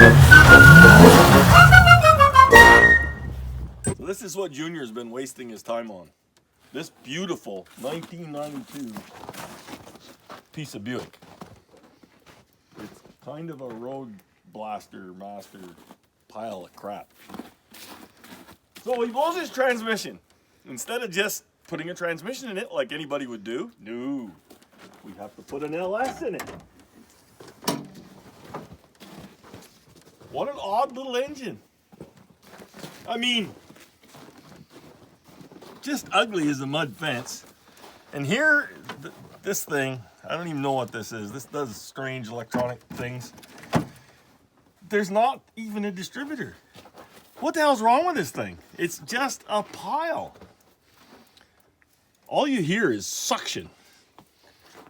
So this is what Junior's been wasting his time on. This beautiful 1992 piece of Buick. It's kind of a road blaster master pile of crap. So he blows his transmission. Instead of just putting a transmission in it like anybody would do, no. We have to put an LS in it. What an odd little engine. I mean, just ugly as a mud fence. And here, this thing, I don't even know what this is. This does strange electronic things. There's not even a distributor. What the hell's wrong with this thing? It's just a pile. All you hear is suction.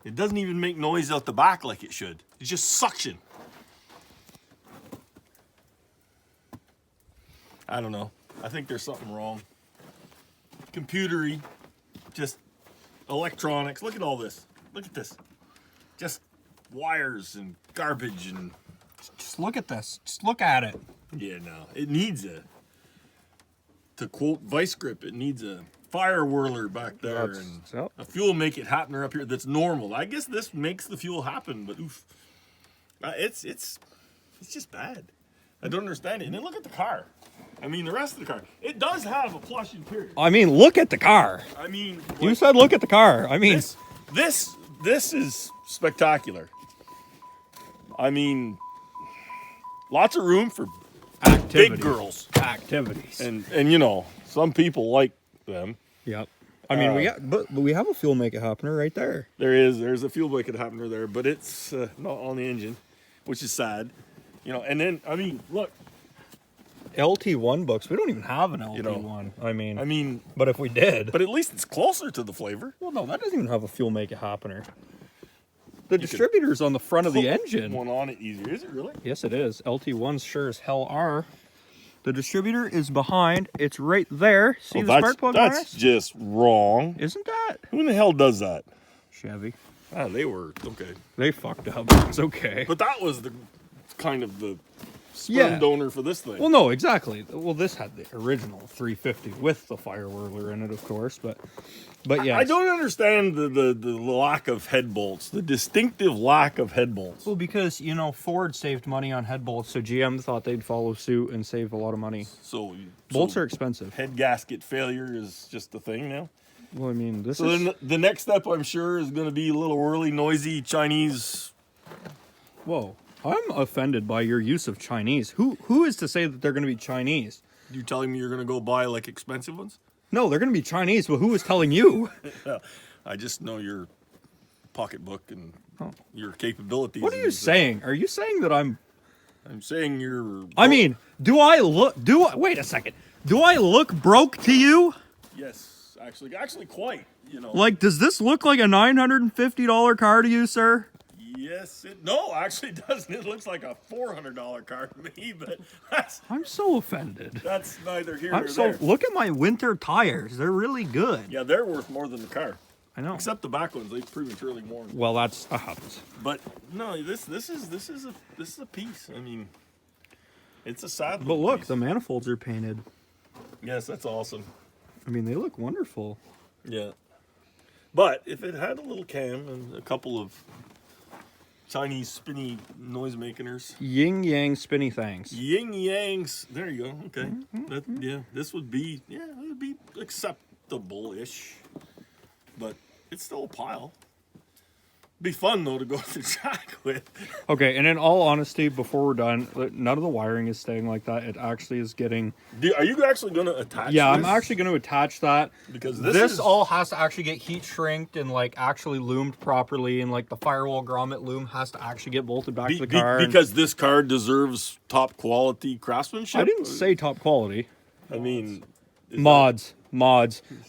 It doesn't even make noise out the back like it should. It's just suction. I don't know. I think there's something wrong. Computery, just electronics. Look at all this. Look at this. Just wires and garbage and... Just look at this. Just look at it. Yeah, no. It needs a... To quote Vice Grip, it needs a fire whirler back there and a fuel make it happener up here that's normal. I guess this makes the fuel happen, but oof. It's just bad. I don't understand it. And then look at the car. I mean, the rest of the car. It does have a plush interior. I mean, look at the car. I mean... You said look at the car. I mean... This is spectacular. I mean, lots of room for big girls. Activities. And you know, some people like them. Yep. I mean, but we have a fuel make it happener right there. There's a fuel make it happener there, but it's not on the engine, which is sad. You know, and then, I mean, look. LT1 books. We don't even have an LT1. You know, I mean, but if we did. But at least it's closer to the flavor. Well, no, that doesn't even have a fuel make it happener. The distributor's on the front of the engine. One on it easier. Is it really? Yes, it is. LT1s sure as hell are. The distributor is behind. It's right there. See the spark plug harness? That's just wrong. Isn't that? Who in the hell does that? Chevy. Ah, they were okay. They fucked up. It's okay. But that was the kind of the sperm donor for this thing. Well, no, exactly. Well, this had the original 350 with the fire whirler in it, of course, but yeah. I don't understand the lack of head bolts, the distinctive lack of head bolts. Well, because, you know, Ford saved money on head bolts, so GM thought they'd follow suit and save a lot of money. So bolts are expensive. Head gasket failure is just a thing now. Well, I mean, then the next step, I'm sure, is going to be a little whirly, noisy Chinese. Whoa. I'm offended by your use of Chinese. Who is to say that they're going to be Chinese? You telling me you're going to go buy, like, expensive ones? No, they're going to be Chinese, but who is telling you? I just know your pocketbook and your capabilities. What are you saying? Are you saying that I'm saying you're... I mean, wait a second. Do I look broke to you? Yes, actually quite, you know. Like, does this look like a $950 car to you, sir? Yes, no, actually it doesn't. It looks like a $400 car to me, but I'm so offended. That's neither here nor there. Look at my winter tires. They're really good. Yeah, they're worth more than the car. I know. Except the back ones, they prematurely worn. Well, that's a happens. But no, this is a piece. I mean, it's a sad. But look, piece. the manifolds are painted. Yes, that's awesome. I mean, they look wonderful. Yeah. But if it had a little cam and a couple of Chinese spinny noise makers. Yin yang spinny things. Yin yangs. There you go. Okay. This would be it would be acceptable-ish. But it's still a pile. Be fun though to go to the track with. Okay, and in all honesty, before we're done, none of the wiring is staying like that. It actually is getting. Are you actually going to attach? Yeah, this? I'm actually going to attach that because this all has to actually get heat shrinked and like actually loomed properly, and like the firewall grommet loom has to actually get bolted back to the car. Because this car deserves top quality craftsmanship. I didn't say top quality. I mean, mods,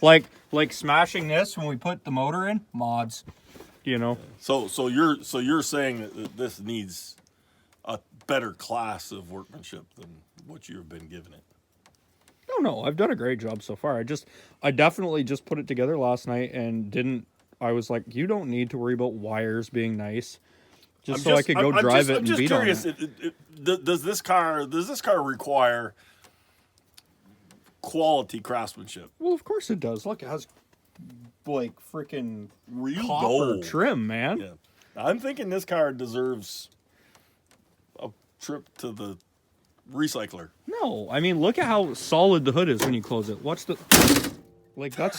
like smashing this when we put the motor in, mods. You know. So you're saying that this needs a better class of workmanship than what you've been given it. No, I've done a great job so far. I definitely just put it together last night and I was like, you don't need to worry about wires being nice. just so I could go drive it I'm and just beat curious, on it. does this car require quality craftsmanship? Well, of course it does. Look, it has like freaking Real copper gold. trim, man. Yeah. I'm thinking this car deserves a trip to the recycler. No, I mean, look at how solid the hood is when you close it. Watch the, like that's,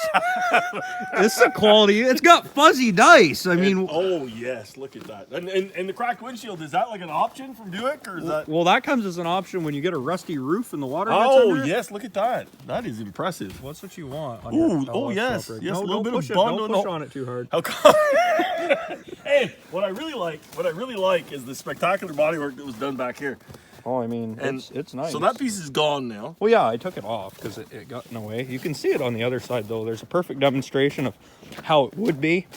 this is a quality. It's got fuzzy dice. I mean, Oh yes, look at that. And the cracked windshield, is that like an option from Buick, or is that? well, that comes as an option when you get a rusty roof and the water gets Oh under it. yes, look at that. That is impressive. What's what you want? On Ooh, your oh, LS yes, Top Rig. yes, a No, little don't bit of push it. bond- Don't no. push on it too hard. How come? Hey, what I really like is the spectacular bodywork that was done back here. Oh, I mean, And it's nice. So that piece is gone now. Well, yeah, I took it off because it got in the way. You can see it on the other side, though. There's a perfect demonstration of how it would be.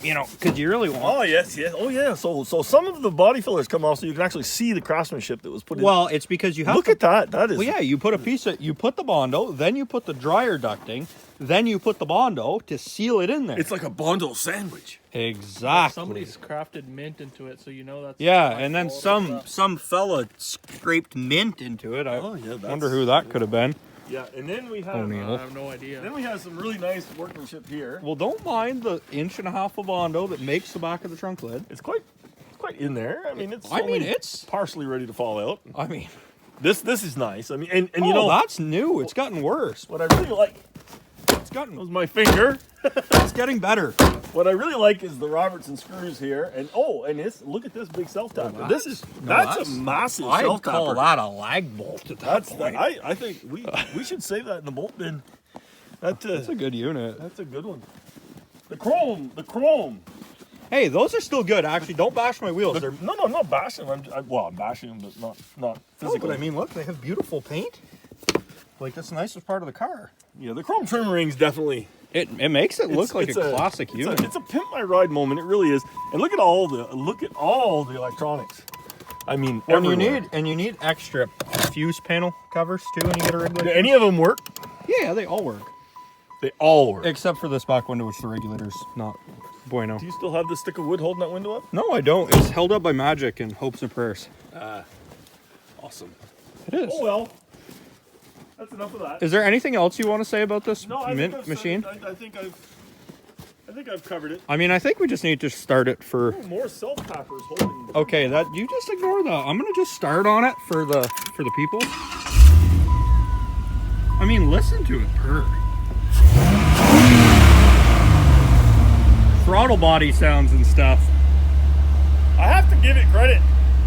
You know, because you really want. Oh yes, yes. Oh yeah. So some of the body fillers come off, so you can actually see the craftsmanship that was put in. Well, it's because you have. Look to, at that. That is. Well, yeah, you put a piece of, you put the Bondo, then you put the dryer ducting, then you put the Bondo to seal it in there. It's like a Bondo sandwich. Exactly. Somebody's crafted mint into it, so you know that's. Yeah, high and then quality stuff. some fella scraped mint into it. I Oh, yeah, that's- wonder who that could have been. Yeah, and then we have. O'Neill. I have no idea. Then we have some really nice workmanship here. Well, don't mind the 1.5 inch of Bondo that makes the back of the trunk lid. It's quite in there. I mean, it's. I mean, only it's- partially ready to fall out. I mean, This is nice. I mean, and oh, you know that's new. It's gotten worse. what I really like It's gotten. was my finger. It's getting better. What I really like is the Robertson screws here, and this. Look at this big self tapper. Oh, That's a massive I'd self call tapper. that a lag bolt at that That's point. I think we should save that in the bolt bin. That's a good unit. That's a good one. The chrome. Hey, those are still good. Actually, don't bash my wheels. They're No, I'm not bashing them. I'm bashing them, but not no, physically. but I mean, look, they have beautiful paint. Like that's the nicest part of the car. yeah, the chrome trim rings definitely. It makes it look like it's a classic unit. It's a pimp my ride moment. It really is. And look at all the electronics. I mean, and you everywhere. need extra fuse panel covers too when you get a rig like Do this. any of them work? Yeah, they all work. They all work. Except for this back window, which the regulator's not bueno. Do you still have the stick of wood holding that window up? No, I don't. It's held up by magic and hopes and prayers. Awesome. It is. Oh well. That's enough of that. Is there anything else you want to say about this No, I think mint I've said machine? it. I think I've covered it. I mean, I think we just need to start it for. Oh, more self tappers holding. Okay, that you just ignore that. I'm gonna just start on it for the people. I mean, listen to it purr. Throttle body sounds and stuff. I have to give it credit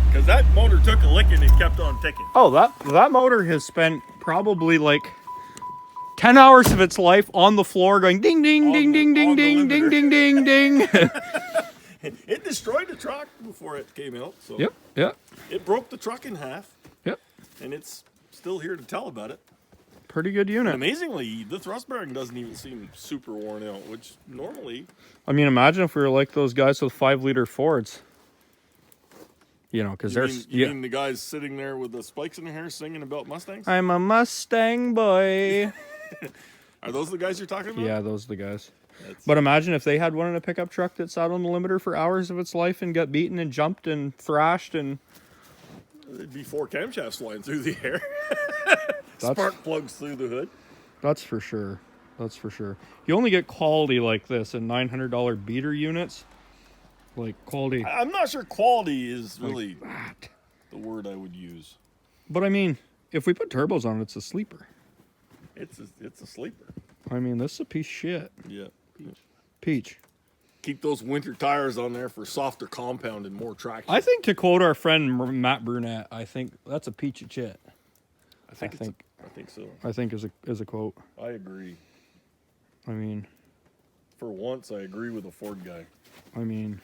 because that motor took a licking and kept on ticking. Oh, that motor has spent probably like 10 hours of its life on the floor going ding ding On ding the- ding ding on the ding ding limiter. ding ding ding. It destroyed the truck before it came out. So Yep. it broke the truck in half, Yep. and it's still here to tell about it. Pretty good unit. Amazingly, the thrust bearing doesn't even seem super worn out, which normally. I mean, imagine if we were like those guys with 5-liter Fords. You know, because You there's mean the guys sitting there with the spikes in their hair singing about Mustangs? I'm a Mustang boy. Are those the guys you're talking about? Yeah, those are the guys. That's- But imagine if they had one in a pickup truck that sat on the limiter for hours of its life and got beaten and jumped and thrashed and There'd be 4 camshafts flying through the air. That's- Spark plugs through the hood. that's for sure. That's for sure. You only get quality like this in $900 beater units. Like quality. I'm not sure quality is really that. the word I would use. But I mean, if we put turbos on it, it's a sleeper. It's a sleeper. I mean, this is a piece of shit. Yeah. Peach. Keep those winter tires on there for softer compound and more traction. I think to quote our friend Matt Brunette, I think that's a peach of shit. I think so. I think is a quote. I agree. I mean, For once, I agree with a Ford guy. I mean.